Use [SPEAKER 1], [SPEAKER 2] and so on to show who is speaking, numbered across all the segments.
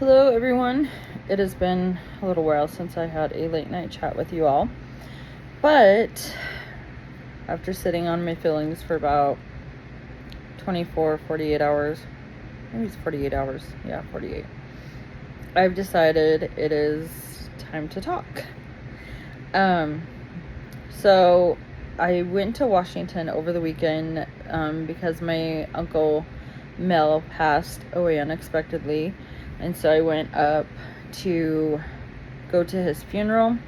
[SPEAKER 1] Hello, everyone. It has been a little while since I had a late night chat with you all, but after sitting on my feelings for about 48 hours, maybe it's 48 hours, yeah, 48, I've decided it is time to talk. So I went to Washington over the weekend because my uncle Mel passed away unexpectedly. And so I went up to go to his funeral,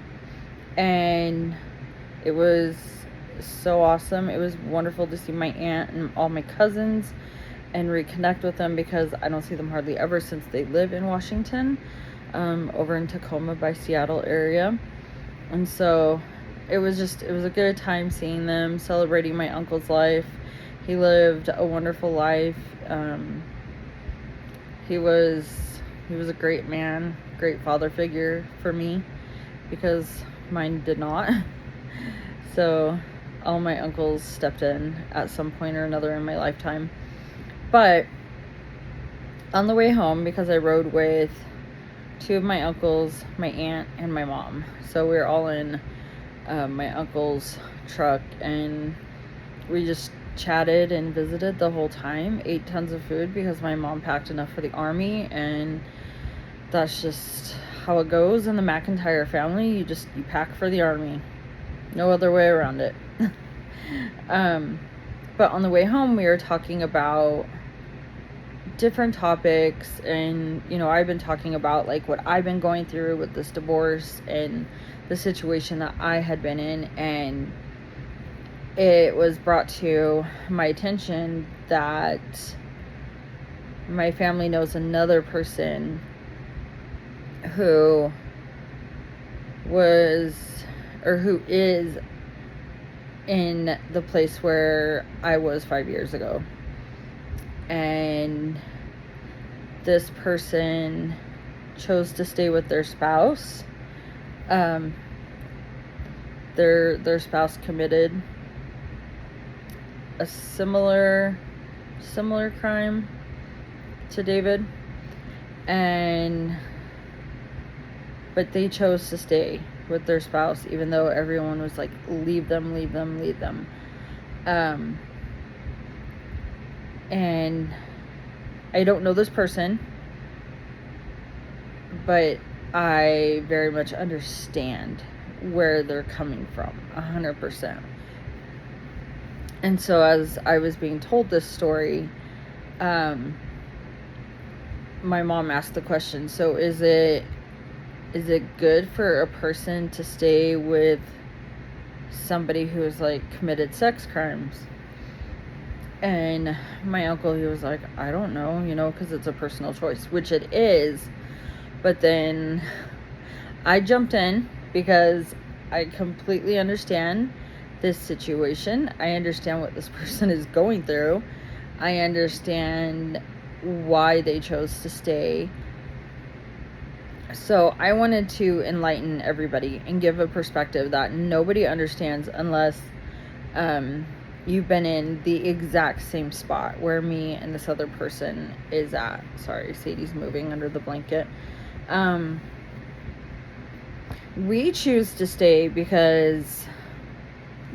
[SPEAKER 1] and it was so awesome. It was wonderful to see my aunt and all my cousins and reconnect with them because I don't see them hardly ever since they live in Washington, over in Tacoma by Seattle area. And so it was a good time seeing them, celebrating my uncle's life. He lived a wonderful life. He was a great man, great father figure for me, because mine did not. So all my uncles stepped in at some point or another in my lifetime. But on the way home, because I rode with two of my uncles, my aunt, and my mom, so we were all in my uncle's truck, and we just chatted and visited the whole time, ate tons of food because my mom packed enough for the army, and that's just how it goes in the McIntyre family. You pack for the army. No other way around it. But on the way home, we were talking about different topics, and I've been talking about like what I've been going through with this divorce and the situation that I had been in, and it was brought to my attention that my family knows another person who is in the place where I was 5 years ago. And this person chose to stay with their spouse. Their spouse committed a similar crime to David, but they chose to stay with their spouse, even though everyone was like, leave them. And I don't know this person, but I very much understand where they're coming from, 100%. And so as I was being told this story, my mom asked the question, so is it good for a person to stay with somebody who has like committed sex crimes? And my uncle, he was like, I don't know, because it's a personal choice, which it is. But then I jumped in because I completely understand this situation. I understand what this person is going through. I understand why they chose to stay. So I wanted to enlighten everybody and give a perspective that nobody understands unless you've been in the exact same spot where me and this other person is at. Sorry, Sadie's moving under the blanket. We choose to stay because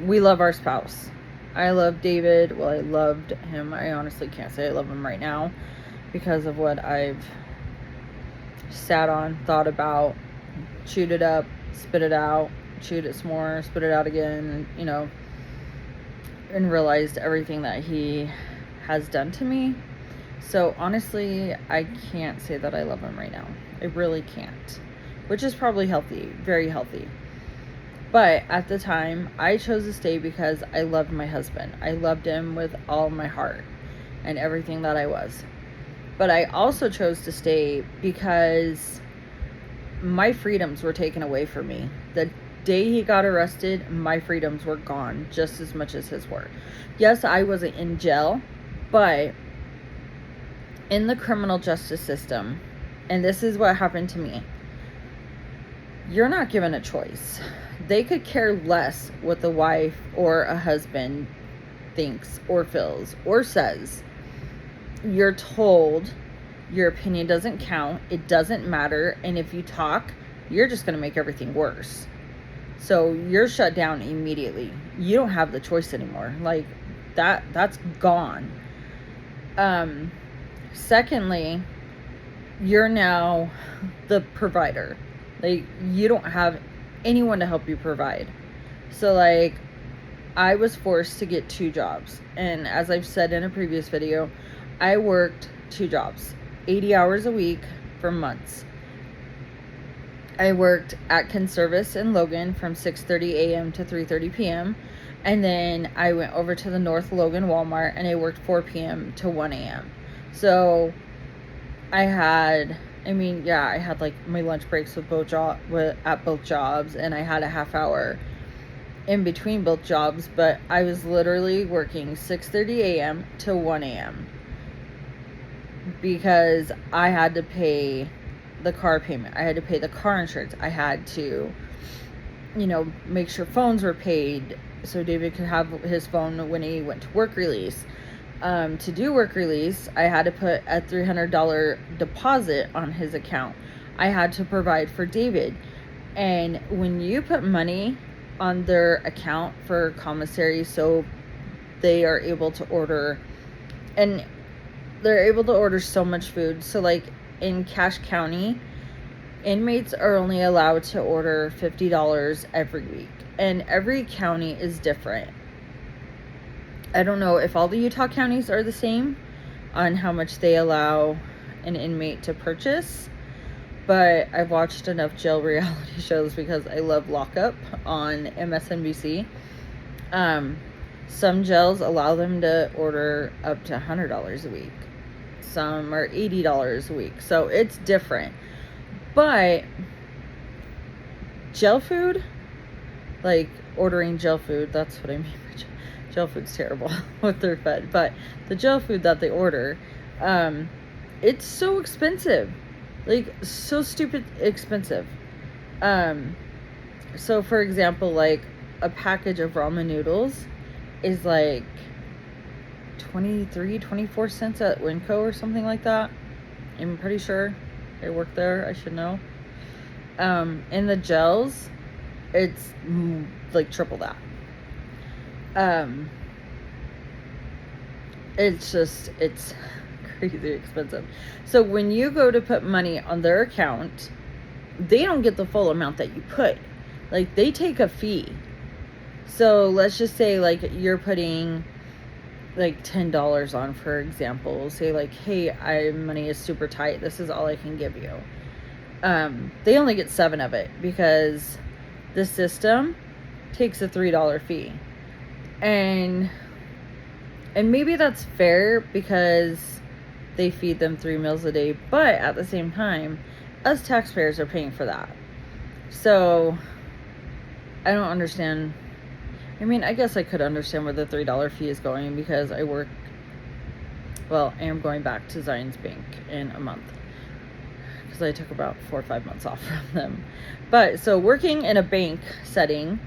[SPEAKER 1] we love our spouse. I love David. Well, I loved him. I honestly can't say I love him right now because of what I've sat on, thought about, chewed it up, spit it out, chewed it some more, spit it out again, and realized everything that he has done to me. So honestly, I can't say that I love him right now. I really can't, which is probably healthy, very healthy. But at the time, I chose to stay because I loved my husband. I loved him with all my heart and everything that I was. But I also chose to stay because my freedoms were taken away from me. The day he got arrested, my freedoms were gone just as much as his were. Yes, I wasn't in jail, but in the criminal justice system, and this is what happened to me, you're not given a choice. They could care less what the wife or a husband thinks or feels or says. You're told Your opinion doesn't count. It doesn't matter. And if you talk, you're just going to make everything worse. So you're shut down immediately. You don't have the choice anymore. Like, that's gone. Secondly, you're now the provider. Like, you don't have anyone to help you provide. So, like, I was forced to get 2 jobs. And as I've said in a previous video, I worked 2 jobs, 80 hours a week for months. I worked at Conservice in Logan from 6:30 a.m. to 3:30 p.m. And then I went over to the North Logan Walmart and I worked 4 p.m. to 1 a.m. So I had like my lunch breaks at both jobs, and I had a half hour in between both jobs, but I was literally working 6:30 a.m. to 1 a.m. because I had to pay the car payment. I had to pay the car insurance. I had to, make sure phones were paid so David could have his phone when he went to work release. To do work release, I had to put a $300 deposit on his account. I had to provide for David. And when you put money on their account for commissary, so they are able to order, and they're able to order so much food. So like in Cache County, inmates are only allowed to order $50 every week, and every county is different. I don't know if all the Utah counties are the same on how much they allow an inmate to purchase, but I've watched enough jail reality shows because I love Lockup on MSNBC. Some jails allow them to order up to $100 a week. Some are $80 a week. So it's different. But jail food, like ordering jail food, that's what I mean by jail food's terrible what they're fed. But the jail food that they order, it's so expensive. Like, so stupid expensive. So for example, like a package of ramen noodles is like 24 cents at Winco or something like that. I'm pretty sure. I work there, I should know. In the gels, it's like triple that. It's crazy expensive. So when you go to put money on their account, they don't get the full amount that you put. Like, they take a fee. So let's just say like you're putting like $10 on, for example. Say like, hey, money is super tight, this is all I can give you. They only get 7 of it because the system takes a $3 fee. And maybe that's fair because they feed them 3 meals a day, but at the same time, us taxpayers are paying for that. So I don't understand. I mean, I guess I could understand where the $3 fee is going because I am going back to Zions Bank in a month because I took about 4 or 5 months off from them. But so working in a bank setting,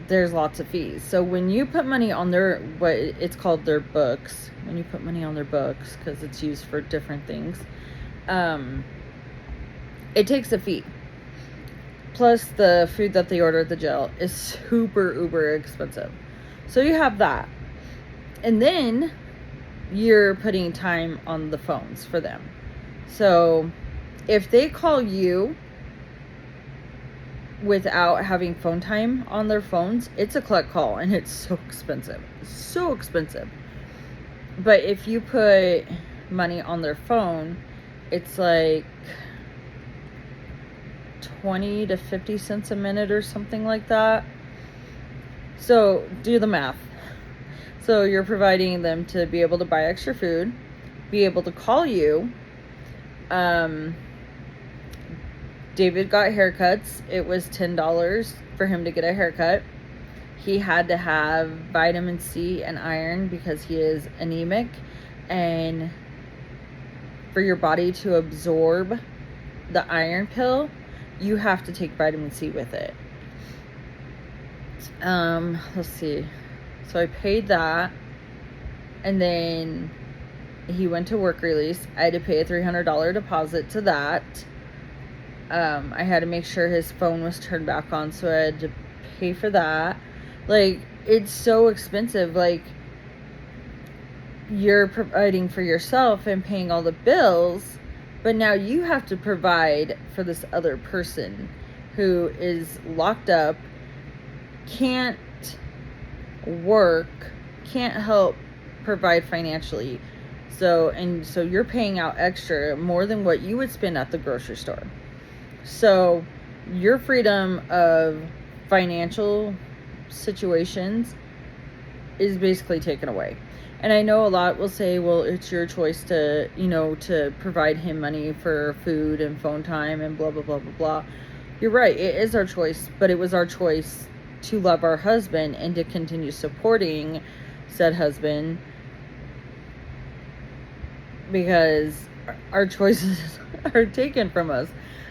[SPEAKER 1] there's lots of fees. So when you put money on it's called their books, when you put money on their books, because it's used for different things, it takes a fee. Plus the food that they order at the jail is super uber expensive. So you have that. And then you're putting time on the phones for them. So if they call you without having phone time on their phones, it's a collect call, and it's so expensive. So expensive. But if you put money on their phone, it's like 20 to 50 cents a minute or something like that. So do the math. So you're providing them to be able to buy extra food, be able to call you. David got haircuts. It was $10 for him to get a haircut. He had to have vitamin C and iron because he is anemic, and for your body to absorb the iron pill, you have to take vitamin C with it. Let's see. So I paid that, and then he went to work release. I had to pay a $300 deposit to that. I had to make sure his phone was turned back on, so I had to pay for that. Like, it's so expensive. Like, you're providing for yourself and paying all the bills, but now you have to provide for this other person who is locked up, can't work, can't help provide financially. So you're paying out extra, more than what you would spend at the grocery store. So your freedom of financial situations is basically taken away. And I know a lot will say, well, it's your choice to, to provide him money for food and phone time and blah, blah, blah, blah, blah. You're right. It is our choice, but it was our choice to love our husband and to continue supporting said husband, because our choices are taken from us.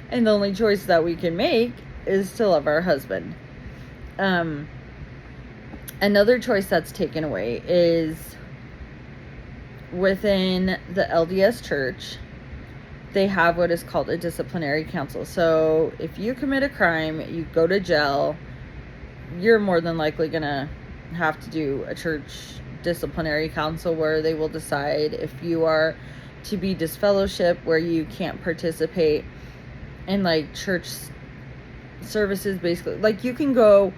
[SPEAKER 1] And the only choice that we can make is to love our husband. Another choice that's taken away is within the LDS church, they have what is called a disciplinary council. So if you commit a crime, you go to jail, you're more than likely going to have to do a church disciplinary council where they will decide if you are to be disfellowshipped, where you can't participate in like church services. Basically, like, you can go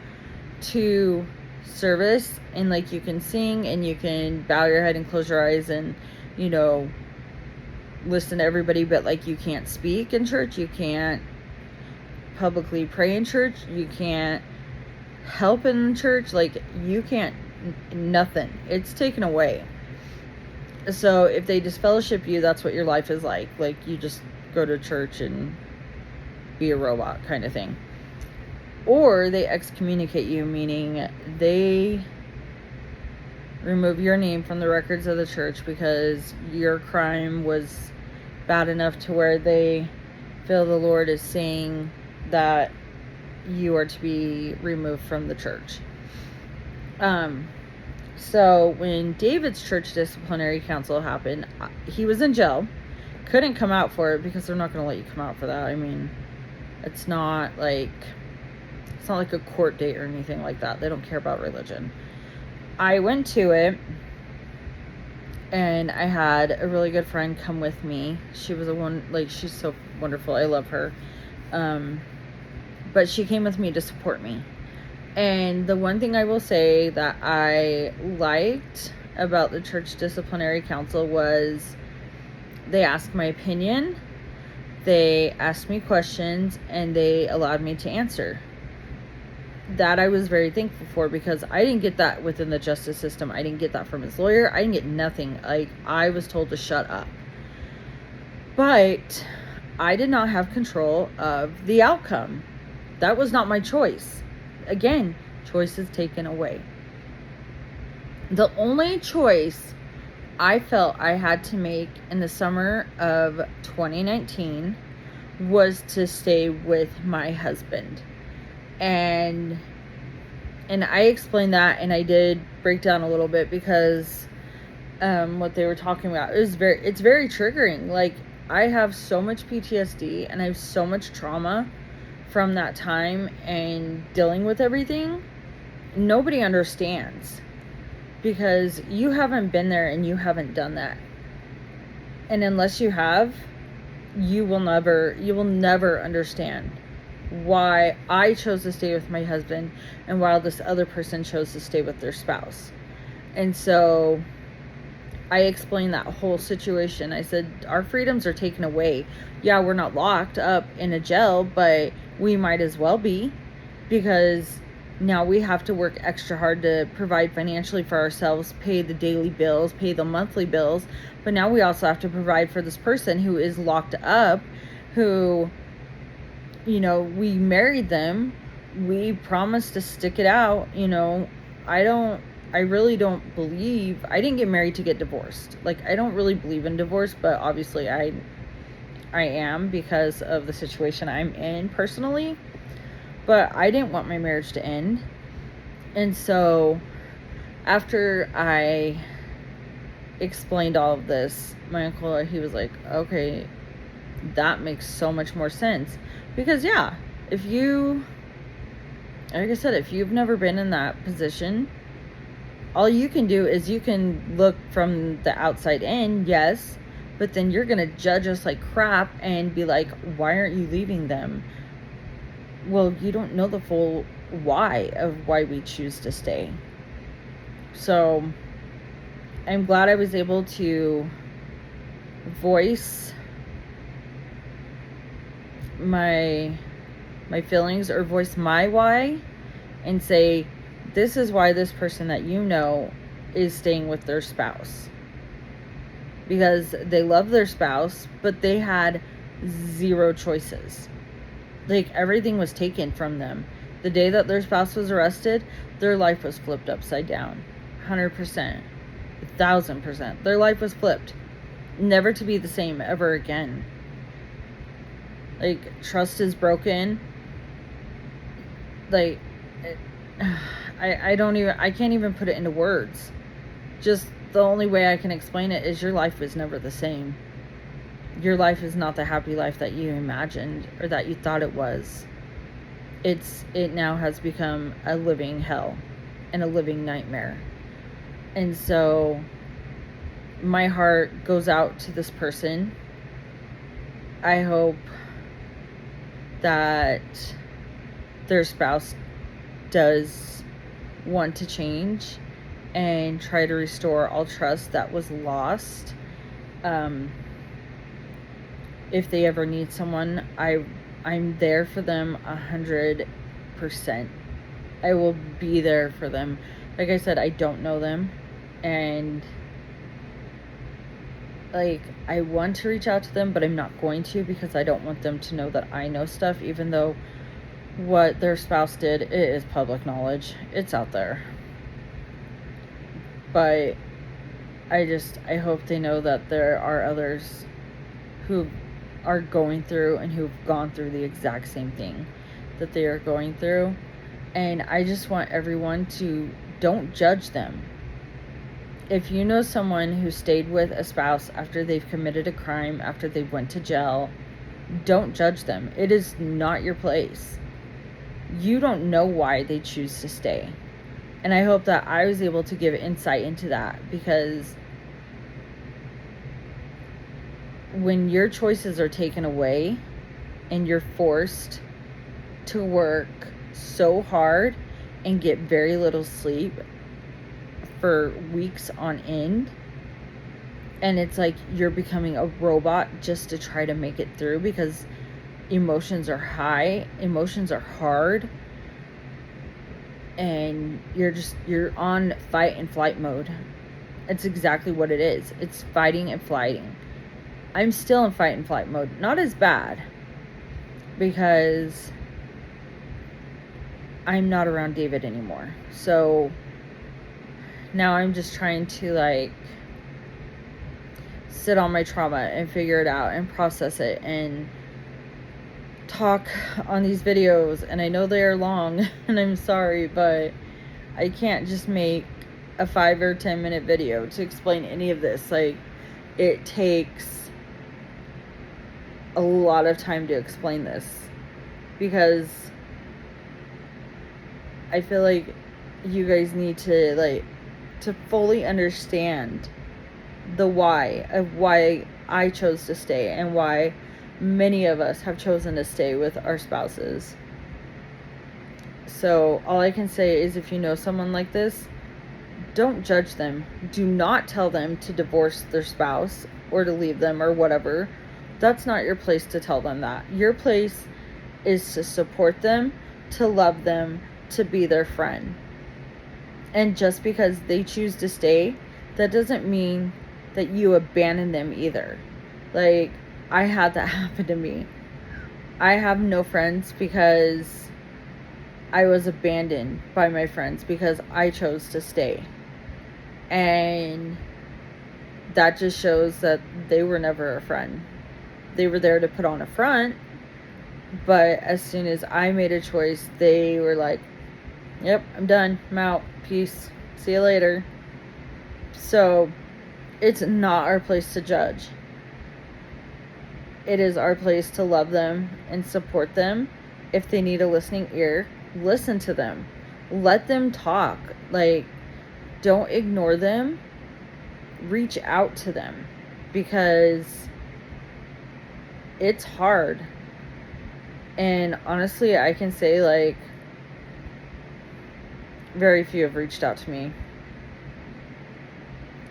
[SPEAKER 1] to service and like you can sing and you can bow your head and close your eyes and listen to everybody, but like you can't speak in church, you can't publicly pray in church, you can't help in church, like you can't, nothing. It's taken away. So if they disfellowship you, that's what your life is like you just go to church and be a robot kind of thing. Or they excommunicate you, meaning they remove your name from the records of the church because your crime was bad enough to where they feel the Lord is saying that you are to be removed from the church. So when David's church disciplinary council happened, he was in jail, couldn't come out for it because they're not going to let you come out for that. I mean, it's not like a court date or anything like that. They don't care about religion. I went to it, and I had a really good friend come with me. She was she's so wonderful. I love her. But she came with me to support me. And the one thing I will say that I liked about the church disciplinary council was they asked my opinion, they asked me questions, and they allowed me to answer. That I was very thankful for, because I didn't get that within the justice system. I didn't get that from his lawyer. I didn't get nothing. Like, I was told to shut up. But I did not have control of the outcome. That was not my choice. Again, choices taken away. The only choice I felt I had to make in the summer of 2019 was to stay with my husband. And I explained that, and I did break down a little bit because what they were talking about it's very triggering. Like, I have so much PTSD and I have so much trauma from that time and dealing with everything. Nobody understands because you haven't been there and you haven't done that. And unless you have, you will never understand why I chose to stay with my husband and while this other person chose to stay with their spouse. And so I explained that whole situation. I said, our freedoms are taken away. Yeah, we're not locked up in a jail, but we might as well be, because now we have to work extra hard to provide financially for ourselves, pay the daily bills, pay the monthly bills. But now we also have to provide for this person who is locked up, who, we married them. We promised to stick it out. I really don't believe, I didn't get married to get divorced. Like, I don't really believe in divorce, but obviously I am, because of the situation I'm in personally. But I didn't want my marriage to end. And so after I explained all of this, my uncle, he was like, okay, that makes so much more sense. Because, yeah, if you, like I said, if you've never been in that position, all you can do is you can look from the outside in, yes, but then you're going to judge us like crap and be like, why aren't you leaving them? Well, you don't know the full why of why we choose to stay. So I'm glad I was able to voice my feelings, or voice my why, and say, this is why this person that you know is staying with their spouse. Because they love their spouse, but they had zero choices. Like, everything was taken from them. The day that their spouse was arrested, their life was flipped upside down. 100%. 1,000%. Their life was flipped. Never to be the same ever again. Like, trust is broken. Like, I can't even put it into words. Just the only way I can explain it is your life was never the same. Your life is not the happy life that you imagined or that you thought it was. It now has become a living hell and a living nightmare. And so my heart goes out to this person. I hope that their spouse does want to change and try to restore all trust that was lost. If they ever need someone, I'm there for them 100%. I will be there for them. Like I said, I don't know them, and like, I want to reach out to them, but I'm not going to, because I don't want them to know that I know stuff, even though what their spouse did, it is public knowledge. It's out there. But I hope they know that there are others who are going through and who've gone through the exact same thing that they are going through. And I just want everyone to, don't judge them. If you know someone who stayed with a spouse after they've committed a crime, after they went to jail, don't judge them. It is not your place. You don't know why they choose to stay. And I hope that I was able to give insight into that, because when your choices are taken away and you're forced to work so hard and get very little sleep for weeks on end, and it's like you're becoming a robot just to try to make it through, because emotions are high, emotions are hard, and you're on fight and flight mode. It's exactly what it is. It's fighting and flighting. I'm still in fight and flight mode. Not as bad, because I'm not around David anymore. So now I'm just trying to, like, sit on my trauma and figure it out and process it and talk on these videos. And I know they are long, and I'm sorry, but I can't just make a 5 or 10 minute video to explain any of this. Like, it takes a lot of time to explain this, because I feel like you guys need to, like, to fully understand the why of why I chose to stay, and why many of us have chosen to stay with our spouses. So all I can say is, if you know someone like this, don't judge them. Do not tell them to divorce their spouse or to leave them or whatever. That's not your place to tell them that. Your place is to support them, to love them, to be their friend. And just because they choose to stay, that doesn't mean that you abandon them either. Like, I had that happen to me. I have no friends because I was abandoned by my friends because I chose to stay. And that just shows that they were never a friend. They were there to put on a front, but as soon as I made a choice, they were like, yep, I'm done, I'm out, peace, see you later. So It's not our place to judge. It is our place to love them and support them. If they need a listening ear, listen to them. Let them talk. Like, don't ignore them. Reach out to them, because it's hard. And honestly, I can say, like, very few have reached out to me.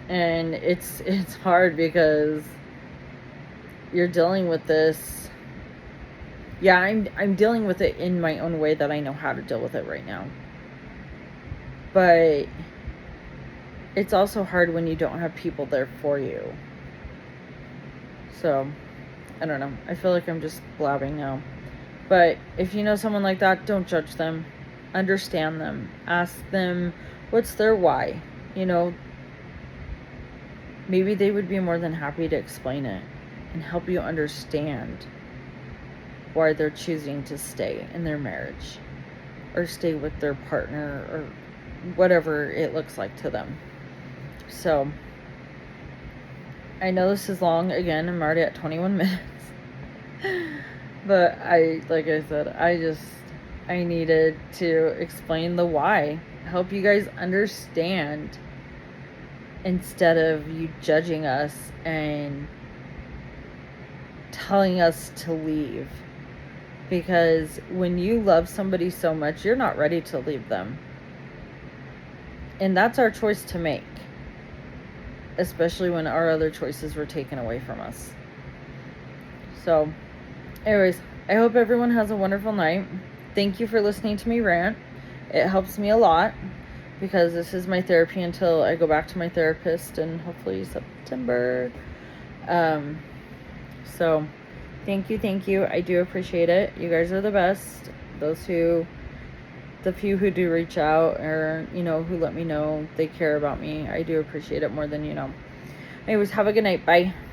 [SPEAKER 1] And it's hard because you're dealing with this. Yeah, I'm dealing with it in my own way that I know how to deal with it right now. But it's also hard when you don't have people there for you. So, I don't know. I feel like I'm just blabbing now. But if you know someone like that, don't judge them. Understand them. Ask them what's their why. You know, maybe they would be more than happy to explain it and help you understand why they're choosing to stay in their marriage or stay with their partner or whatever it looks like to them. So, I know this is long. Again, I'm already at 21 minutes. But like I said, I needed to explain the why. Help you guys understand instead of you judging us and telling us to leave. Because when you love somebody so much, you're not ready to leave them. And that's our choice to make. Especially when our other choices were taken away from us. So, anyways, I hope everyone has a wonderful night. Thank you for listening to me rant. It helps me a lot because this is my therapy until I go back to my therapist in hopefully September. So thank you. I do appreciate it. You guys are the best. The few who do reach out or, you know, who let me know they care about me. I do appreciate it more than you know. Anyways, have a good night. Bye.